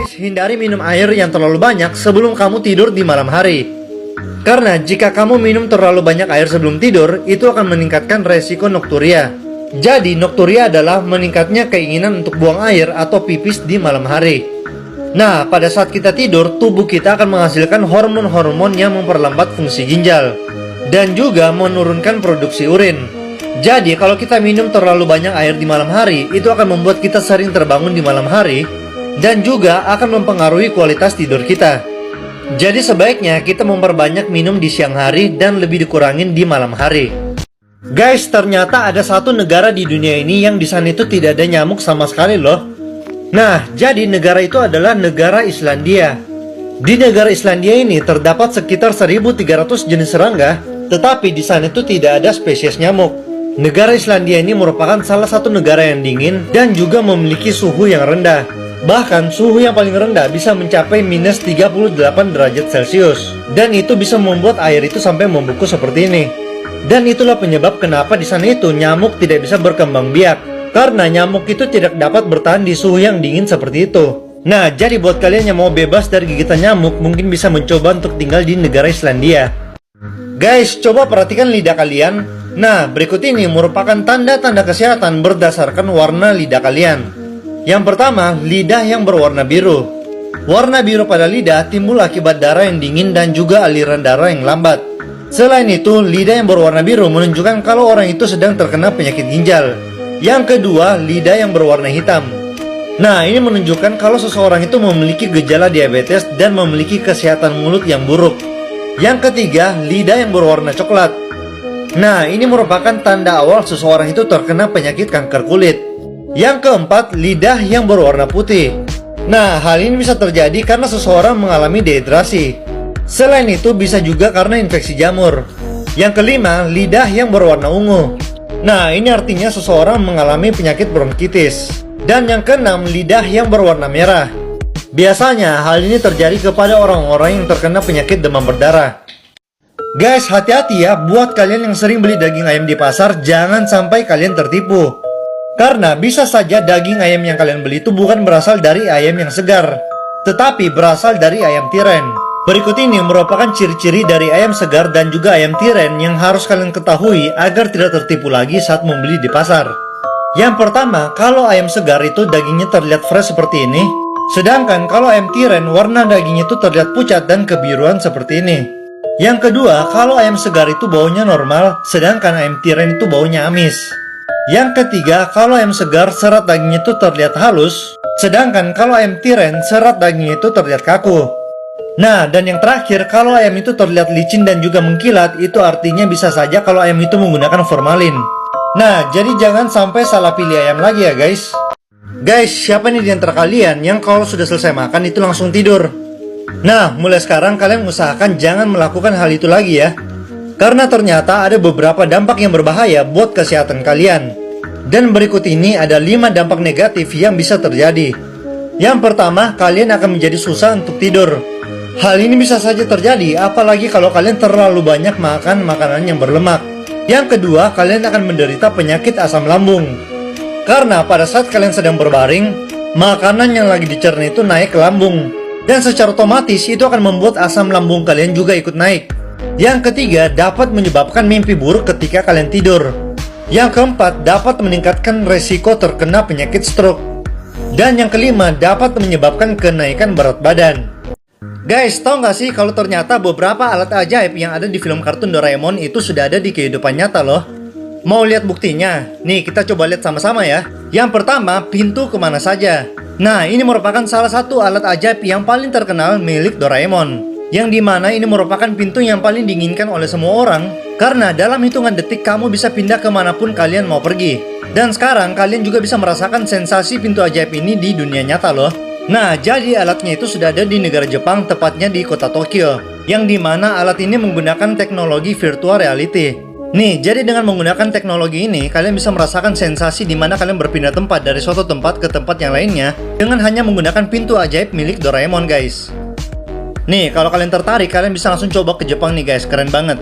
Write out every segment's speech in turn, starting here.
Guys, hindari minum air yang terlalu banyak sebelum kamu tidur di malam hari. Karena jika kamu minum terlalu banyak air sebelum tidur, itu akan meningkatkan resiko nokturia. Jadi, nokturia adalah meningkatnya keinginan untuk buang air atau pipis di malam hari. Nah, pada saat kita tidur, tubuh kita akan menghasilkan hormon-hormon yang memperlambat fungsi ginjal dan juga menurunkan produksi urin. Jadi, kalau kita minum terlalu banyak air di malam hari, itu akan membuat kita sering terbangun di malam hari dan juga akan mempengaruhi kualitas tidur kita. Jadi sebaiknya kita memperbanyak minum di siang hari dan lebih dikurangin di malam hari. Guys, ternyata ada satu negara di dunia ini yang di sana itu tidak ada nyamuk sama sekali loh. Nah, jadi negara itu adalah negara Islandia. Di negara Islandia ini terdapat sekitar 1.300 jenis serangga, tetapi di sana itu tidak ada spesies nyamuk. Negara Islandia ini merupakan salah satu negara yang dingin dan juga memiliki suhu yang rendah. Bahkan suhu yang paling rendah bisa mencapai minus 38 derajat Celcius. Dan itu bisa membuat air itu sampai membeku seperti ini. Dan itulah penyebab kenapa di sana itu nyamuk tidak bisa berkembang biak. Karena nyamuk itu tidak dapat bertahan di suhu yang dingin seperti itu. Nah, jadi buat kalian yang mau bebas dari gigitan nyamuk, mungkin bisa mencoba untuk tinggal di negara Islandia. Guys, coba perhatikan lidah kalian. Nah, berikut ini merupakan tanda-tanda kesehatan berdasarkan warna lidah kalian. Yang pertama, lidah yang berwarna biru. Warna biru pada lidah timbul akibat darah yang dingin dan juga aliran darah yang lambat. Selain itu, lidah yang berwarna biru menunjukkan kalau orang itu sedang terkena penyakit ginjal. Yang kedua, lidah yang berwarna hitam. Nah, ini menunjukkan kalau seseorang itu memiliki gejala diabetes dan memiliki kesehatan mulut yang buruk. Yang ketiga, lidah yang berwarna coklat. Nah, ini merupakan tanda awal seseorang itu terkena penyakit kanker kulit. Yang keempat, lidah yang berwarna putih. Nah, hal ini bisa terjadi karena seseorang mengalami dehidrasi. Selain itu, bisa juga karena infeksi jamur. Yang kelima, lidah yang berwarna ungu. Nah, ini artinya seseorang mengalami penyakit bronkitis. Dan yang keenam, lidah yang berwarna merah. Biasanya, hal ini terjadi kepada orang-orang yang terkena penyakit demam berdarah. Guys, hati-hati ya, buat kalian yang sering beli daging ayam di pasar, jangan sampai kalian tertipu. Karena bisa saja daging ayam yang kalian beli itu bukan berasal dari ayam yang segar, tetapi berasal dari ayam tiren. Berikut ini merupakan ciri-ciri dari ayam segar dan juga ayam tiren yang harus kalian ketahui agar tidak tertipu lagi saat membeli di pasar. Yang pertama, kalau ayam segar itu dagingnya terlihat fresh seperti ini. Sedangkan kalau ayam tiren, warna dagingnya itu terlihat pucat dan kebiruan seperti ini. Yang kedua, kalau ayam segar itu baunya normal, sedangkan ayam tiren itu baunya amis. Yang ketiga, kalau ayam segar serat dagingnya itu terlihat halus, sedangkan kalau ayam tiren serat dagingnya itu terlihat kaku. Nah, dan yang terakhir, kalau ayam itu terlihat licin dan juga mengkilat, itu artinya bisa saja kalau ayam itu menggunakan formalin. Nah, jadi jangan sampai salah pilih ayam lagi ya guys. Guys, siapa nih di antara kalian yang kalau sudah selesai makan itu langsung tidur? Nah, mulai sekarang kalian usahakan jangan melakukan hal itu lagi ya. Karena ternyata ada beberapa dampak yang berbahaya buat kesehatan kalian. Dan berikut ini ada 5 dampak negatif yang bisa terjadi. Yang pertama, kalian akan menjadi susah untuk tidur. Hal ini bisa saja terjadi apalagi kalau kalian terlalu banyak makan makanan yang berlemak. Yang kedua, kalian akan menderita penyakit asam lambung. Karena pada saat kalian sedang berbaring, makanan yang lagi dicerna itu naik ke lambung. Dan secara otomatis itu akan membuat asam lambung kalian juga ikut naik. Yang ketiga, dapat menyebabkan mimpi buruk ketika kalian tidur. Yang keempat, dapat meningkatkan resiko terkena penyakit stroke. Dan yang kelima, dapat menyebabkan kenaikan berat badan. Guys, tau gak sih kalau ternyata beberapa alat ajaib yang ada di film kartun Doraemon itu sudah ada di kehidupan nyata loh. Mau lihat buktinya? Nih, kita coba lihat sama-sama ya. Yang pertama, pintu kemana saja. Nah, ini merupakan salah satu alat ajaib yang paling terkenal milik Doraemon. Yang dimana ini merupakan pintu yang paling diinginkan oleh semua orang. Karena dalam hitungan detik kamu bisa pindah kemanapun kalian mau pergi. Dan sekarang kalian juga bisa merasakan sensasi pintu ajaib ini di dunia nyata loh. Nah, jadi alatnya itu sudah ada di negara Jepang, tepatnya di kota Tokyo. Yang dimana alat ini menggunakan teknologi virtual reality. Nih, jadi dengan menggunakan teknologi ini, kalian bisa merasakan sensasi di mana kalian berpindah tempat dari suatu tempat ke tempat yang lainnya dengan hanya menggunakan pintu ajaib milik Doraemon guys. Nih, kalau kalian tertarik, kalian bisa langsung coba ke Jepang nih guys, keren banget.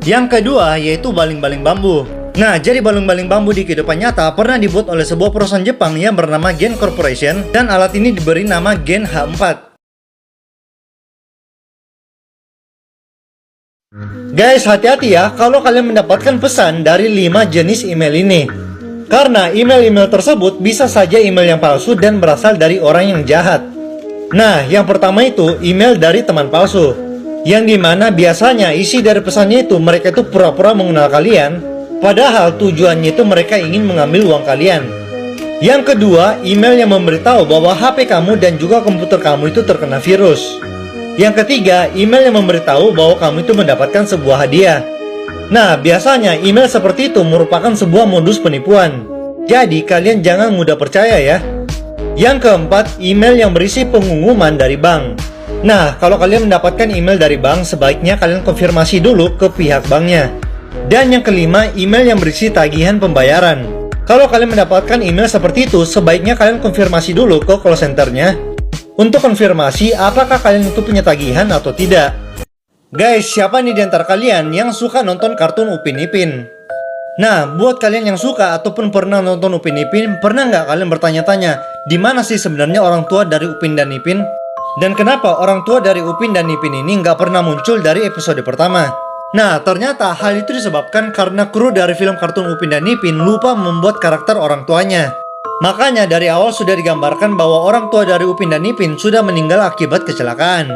Yang kedua, yaitu baling-baling bambu. Nah, jadi baling-baling bambu di kehidupan nyata pernah dibuat oleh sebuah perusahaan Jepang yang bernama Gen Corporation, dan alat ini diberi nama Gen H4. Guys, hati-hati ya kalau kalian mendapatkan pesan dari 5 jenis email ini. Karena email-email tersebut bisa saja email yang palsu dan berasal dari orang yang jahat. Nah, yang pertama itu email dari teman palsu, yang dimana biasanya isi dari pesannya itu mereka itu pura-pura mengenal kalian, padahal tujuannya itu mereka ingin mengambil uang kalian. Yang kedua, email yang memberitahu bahwa HP kamu dan juga komputer kamu itu terkena virus. Yang ketiga, email yang memberitahu bahwa kamu itu mendapatkan sebuah hadiah. Nah, biasanya email seperti itu merupakan sebuah modus penipuan. Jadi, kalian jangan mudah percaya ya. Yang keempat, email yang berisi pengumuman dari bank. Nah, kalau kalian mendapatkan email dari bank, sebaiknya kalian konfirmasi dulu ke pihak banknya. Dan yang kelima, email yang berisi tagihan pembayaran. Kalau kalian mendapatkan email seperti itu, sebaiknya kalian konfirmasi dulu ke call centernya untuk konfirmasi apakah kalian itu punya tagihan atau tidak. Guys, siapa nih di antara kalian yang suka nonton kartun Upin Ipin? Nah, buat kalian yang suka ataupun pernah nonton Upin Ipin, pernah nggak kalian bertanya-tanya, di mana sih sebenarnya orang tua dari Upin dan Ipin? Dan kenapa orang tua dari Upin dan Ipin ini nggak pernah muncul dari episode pertama? Nah, ternyata hal itu disebabkan karena kru dari film kartun Upin dan Ipin lupa membuat karakter orang tuanya. Makanya dari awal sudah digambarkan bahwa orang tua dari Upin dan Ipin sudah meninggal akibat kecelakaan.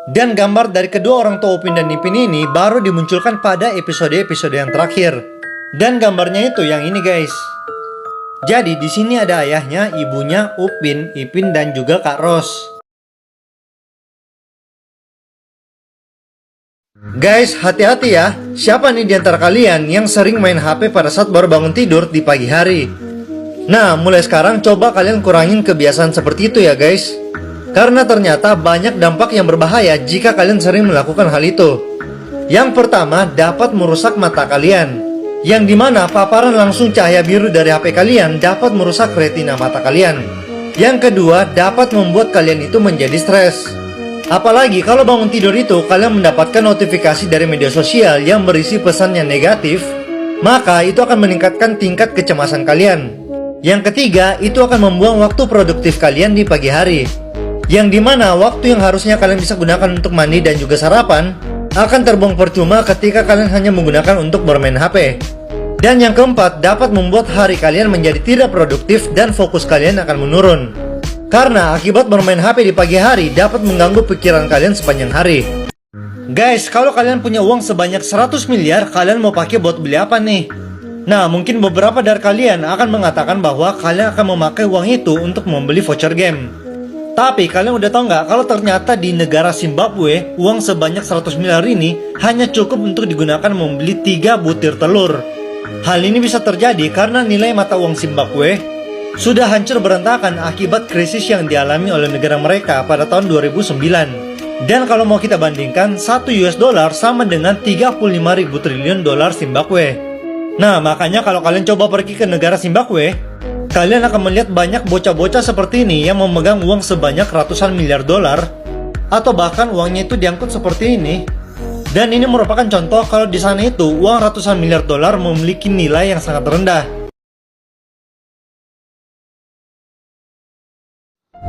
Dan gambar dari kedua orang tua Upin dan Ipin ini baru dimunculkan pada episode-episode yang terakhir. Dan gambarnya itu yang ini guys. Jadi di sini ada ayahnya, ibunya, Upin, Ipin, dan juga Kak Ros. Guys, hati-hati ya. Siapa nih di antara kalian yang sering main HP pada saat baru bangun tidur di pagi hari? Nah, mulai sekarang coba kalian kurangin kebiasaan seperti itu ya guys. Karena ternyata banyak dampak yang berbahaya jika kalian sering melakukan hal itu. Yang pertama, dapat merusak mata kalian, yang dimana paparan langsung cahaya biru dari HP kalian dapat merusak retina mata kalian. Yang kedua, dapat membuat kalian itu menjadi stres. Apalagi kalau bangun tidur itu kalian mendapatkan notifikasi dari media sosial yang berisi pesan yang negatif, maka itu akan meningkatkan tingkat kecemasan kalian. Yang ketiga, itu akan membuang waktu produktif kalian di pagi hari, yang dimana waktu yang harusnya kalian bisa gunakan untuk mandi dan juga sarapan akan terbuang percuma ketika kalian hanya menggunakan untuk bermain HP. Dan yang keempat, dapat membuat hari kalian menjadi tidak produktif dan fokus kalian akan menurun. Karena akibat bermain HP di pagi hari dapat mengganggu pikiran kalian sepanjang hari. Guys, kalau kalian punya uang sebanyak 100 miliar, kalian mau pakai buat beli apa nih? Nah, mungkin beberapa dari kalian akan mengatakan bahwa kalian akan memakai uang itu untuk membeli voucher game. Tapi kalian udah tahu nggak kalau ternyata di negara Zimbabwe, uang sebanyak 100 miliar ini hanya cukup untuk digunakan membeli 3 butir telur. Hal ini bisa terjadi karena nilai mata uang Zimbabwe sudah hancur berantakan akibat krisis yang dialami oleh negara mereka pada tahun 2009. Dan kalau mau kita bandingkan, 1 US dollar sama dengan 35.000 triliun dolar Zimbabwe. Nah, makanya kalau kalian coba pergi ke negara Zimbabwe, kalian akan melihat banyak bocah-bocah seperti ini yang memegang uang sebanyak ratusan miliar dolar, atau bahkan uangnya itu diangkut seperti ini. Dan ini merupakan contoh kalau di sana itu uang ratusan miliar dolar memiliki nilai yang sangat rendah.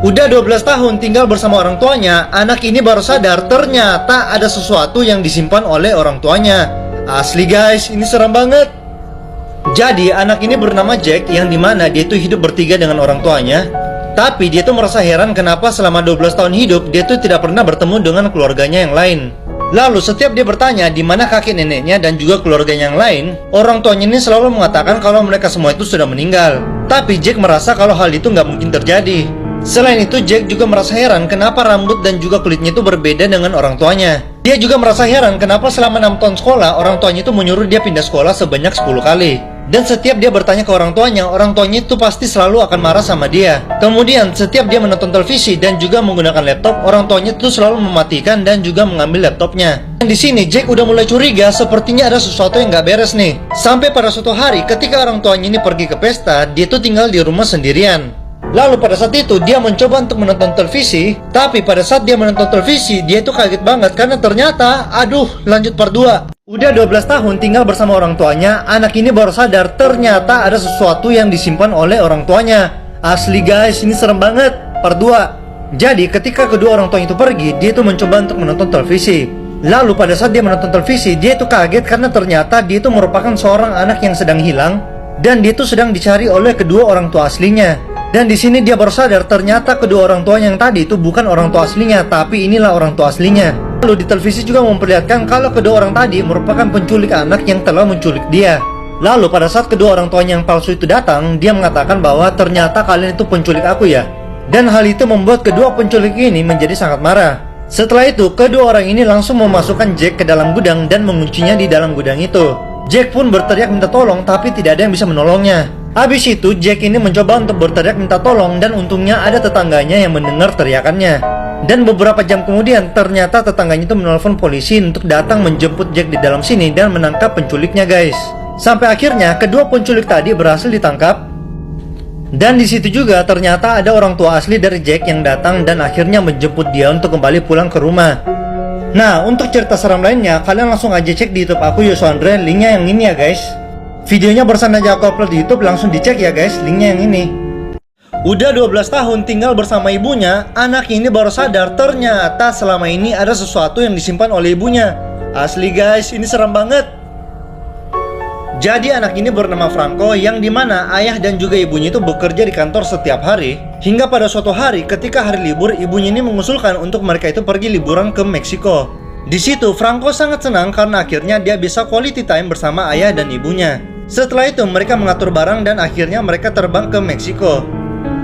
Udah 12 tahun tinggal bersama orang tuanya, anak ini baru sadar ternyata ada sesuatu yang disimpan oleh orang tuanya. Asli guys, ini seram banget. Jadi anak ini bernama Jack, yang dimana dia tuh hidup bertiga dengan orang tuanya. Tapi dia tuh merasa heran kenapa selama 12 tahun hidup dia tuh tidak pernah bertemu dengan keluarganya yang lain. Lalu setiap dia bertanya di mana kakek neneknya dan juga keluarganya yang lain, orang tuanya ini selalu mengatakan kalau mereka semua itu sudah meninggal. Tapi Jack merasa kalau hal itu nggak mungkin terjadi. Selain itu, Jack juga merasa heran kenapa rambut dan juga kulitnya itu berbeda dengan orang tuanya. Dia juga merasa heran kenapa selama 6 tahun sekolah, orang tuanya itu menyuruh dia pindah sekolah sebanyak 10 kali. Dan setiap dia bertanya ke orang tuanya itu pasti selalu akan marah sama dia. Kemudian setiap dia menonton televisi dan juga menggunakan laptop, orang tuanya itu selalu mematikan dan juga mengambil laptopnya. Dan di sini Jack udah mulai curiga, sepertinya ada sesuatu yang gak beres nih. Sampai pada suatu hari ketika orang tuanya ini pergi ke pesta, dia tuh tinggal di rumah sendirian. Lalu pada saat itu dia mencoba untuk menonton televisi, tapi pada saat dia menonton televisi dia itu kaget banget karena ternyata, aduh, lanjut part 2. Udah 12 tahun tinggal bersama orang tuanya, anak ini baru sadar ternyata ada sesuatu yang disimpan oleh orang tuanya. Asli guys, ini serem banget. Part 2. Jadi ketika kedua orang tuanya itu pergi, dia itu mencoba untuk menonton televisi. Lalu pada saat dia menonton televisi, dia itu kaget karena ternyata dia itu merupakan seorang anak yang sedang hilang dan dia itu sedang dicari oleh kedua orang tua aslinya. Dan di sini dia baru sadar ternyata kedua orang tuanya yang tadi itu bukan orang tua aslinya, tapi inilah orang tua aslinya. Lalu di televisi juga memperlihatkan kalau kedua orang tadi merupakan penculik anak yang telah menculik dia. Lalu pada saat kedua orang tuanya yang palsu itu datang, dia mengatakan bahwa ternyata kalian itu penculik aku ya. Dan hal itu membuat kedua penculik ini menjadi sangat marah. Setelah itu, kedua orang ini langsung memasukkan Jack ke dalam gudang dan menguncinya di dalam gudang itu. Jack pun berteriak minta tolong, tapi tidak ada yang bisa menolongnya. Habis itu, Jack ini mencoba untuk berteriak minta tolong dan untungnya ada tetangganya yang mendengar teriakannya. Dan beberapa jam kemudian, ternyata tetangganya itu menelpon polisi untuk datang menjemput Jack di dalam sini dan menangkap penculiknya guys. Sampai akhirnya, kedua penculik tadi berhasil ditangkap. Dan di situ juga ternyata ada orang tua asli dari Jack yang datang dan akhirnya menjemput dia untuk kembali pulang ke rumah. Nah, untuk cerita seram lainnya, kalian langsung aja cek di YouTube aku Yoso Andre, linknya yang ini ya guys. Videonya barusan aja aku upload di YouTube, langsung dicek ya guys, linknya yang ini. Udah 12 tahun tinggal bersama ibunya, anak ini baru sadar ternyata selama ini ada sesuatu yang disimpan oleh ibunya. Asli guys, ini serem banget. Jadi anak ini bernama Franco yang dimana ayah dan juga ibunya itu bekerja di kantor setiap hari. Hingga pada suatu hari ketika hari libur, ibunya ini mengusulkan untuk mereka itu pergi liburan ke Meksiko. Di situ Franco sangat senang karena akhirnya dia bisa quality time bersama ayah dan ibunya. Setelah itu mereka mengatur barang dan akhirnya mereka terbang ke Meksiko.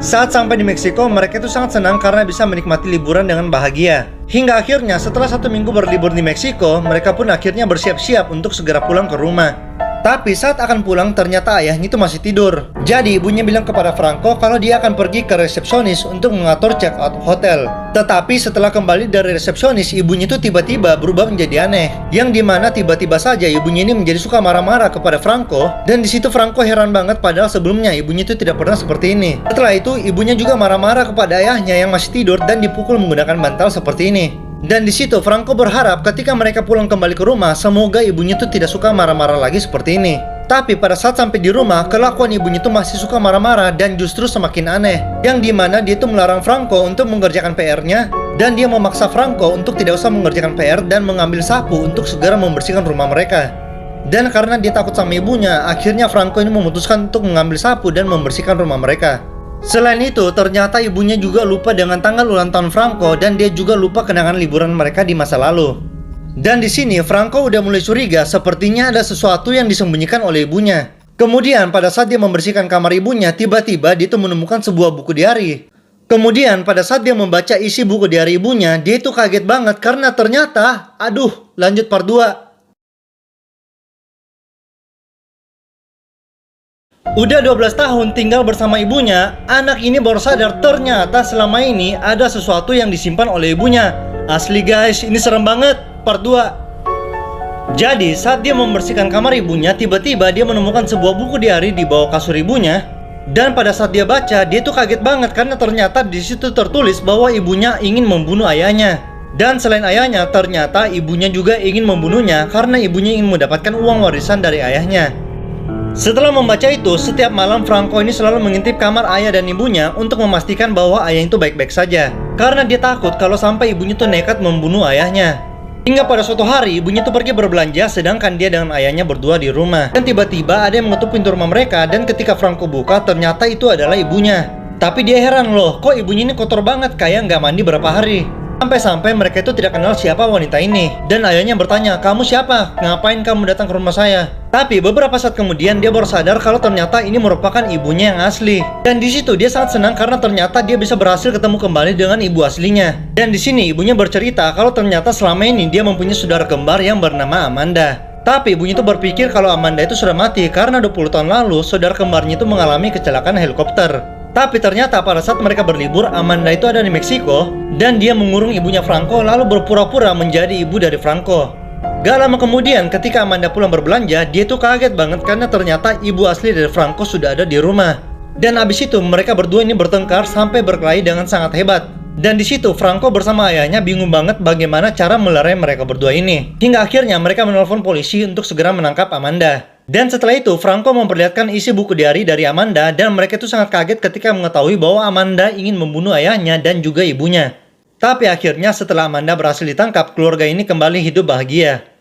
Saat sampai di Meksiko, mereka itu sangat senang karena bisa menikmati liburan dengan bahagia. Hingga akhirnya setelah 1 minggu berlibur di Meksiko, mereka pun akhirnya bersiap-siap untuk segera pulang ke rumah. Tapi saat akan pulang ternyata ayahnya itu masih tidur. Jadi ibunya bilang kepada Franco kalau dia akan pergi ke resepsionis untuk mengatur check out hotel. Tetapi setelah kembali dari resepsionis, ibunya itu tiba-tiba berubah menjadi aneh. Yang dimana tiba-tiba saja ibunya ini menjadi suka marah-marah kepada Franco. Dan di situ Franco heran banget padahal sebelumnya ibunya itu tidak pernah seperti ini. Setelah itu ibunya juga marah-marah kepada ayahnya yang masih tidur dan dipukul menggunakan bantal seperti ini. Dan di situ Franco berharap ketika mereka pulang kembali ke rumah, semoga ibunya tuh tidak suka marah-marah lagi seperti ini. Tapi pada saat sampai di rumah, kelakuan ibunya tuh masih suka marah-marah dan justru semakin aneh. Yang dimana dia tuh melarang Franco untuk mengerjakan PR-nya dan dia memaksa Franco untuk tidak usah mengerjakan PR dan mengambil sapu untuk segera membersihkan rumah mereka. Dan karena dia takut sama ibunya, akhirnya Franco ini memutuskan untuk mengambil sapu dan membersihkan rumah mereka. Selain itu, ternyata ibunya juga lupa dengan tanggal ulang tahun Franco dan dia juga lupa kenangan liburan mereka di masa lalu. Dan di sini Franco udah mulai curiga, sepertinya ada sesuatu yang disembunyikan oleh ibunya. Kemudian pada saat dia membersihkan kamar ibunya, tiba-tiba dia tuh menemukan sebuah buku diari. Kemudian pada saat dia membaca isi buku diari ibunya, dia itu kaget banget karena ternyata, aduh, lanjut part 2. Udah 12 tahun tinggal bersama ibunya, anak ini baru sadar ternyata selama ini ada sesuatu yang disimpan oleh ibunya. Asli guys, ini serem banget. Part 2. Jadi saat dia membersihkan kamar ibunya, tiba-tiba dia menemukan sebuah buku diari di bawah kasur ibunya. Dan pada saat dia baca, dia tuh kaget banget karena ternyata di situ tertulis bahwa ibunya ingin membunuh ayahnya. Dan selain ayahnya, ternyata ibunya juga ingin membunuhnya karena ibunya ingin mendapatkan uang warisan dari ayahnya. Setelah membaca itu, setiap malam Franco ini selalu mengintip kamar ayah dan ibunya untuk memastikan bahwa ayah itu baik-baik saja. Karena dia takut kalau sampai ibunya tuh nekat membunuh ayahnya. Hingga pada suatu hari, ibunya tuh pergi berbelanja sedangkan dia dengan ayahnya berdua di rumah. Dan tiba-tiba ada yang mengetuk pintu rumah mereka dan ketika Franco buka, ternyata itu adalah ibunya. Tapi dia heran loh, kok ibunya ini kotor banget kayak nggak mandi berapa hari. Sampai-sampai mereka itu tidak kenal siapa wanita ini. Dan ayahnya bertanya, kamu siapa? Ngapain kamu datang ke rumah saya? Tapi beberapa saat kemudian dia baru sadar kalau ternyata ini merupakan ibunya yang asli. Dan di situ dia sangat senang karena ternyata dia bisa berhasil ketemu kembali dengan ibu aslinya. Dan di sini ibunya bercerita kalau ternyata selama ini dia mempunyai saudara kembar yang bernama Amanda. Tapi ibunya itu berpikir kalau Amanda itu sudah mati karena 20 tahun lalu saudara kembarnya itu mengalami kecelakaan helikopter. Tapi ternyata pada saat mereka berlibur, Amanda itu ada di Meksiko dan dia mengurung ibunya Franco lalu berpura-pura menjadi ibu dari Franco. Gak lama kemudian ketika Amanda pulang berbelanja, dia tuh kaget banget karena ternyata ibu asli dari Franco sudah ada di rumah. Dan abis itu mereka berdua ini bertengkar sampai berkelahi dengan sangat hebat. Dan di situ Franco bersama ayahnya bingung banget bagaimana cara melerai mereka berdua ini. Hingga akhirnya mereka menelpon polisi untuk segera menangkap Amanda. Dan setelah itu Franco memperlihatkan isi buku diari dari Amanda dan mereka itu sangat kaget ketika mengetahui bahwa Amanda ingin membunuh ayahnya dan juga ibunya. Tapi akhirnya setelah Amanda berhasil ditangkap, keluarga ini kembali hidup bahagia.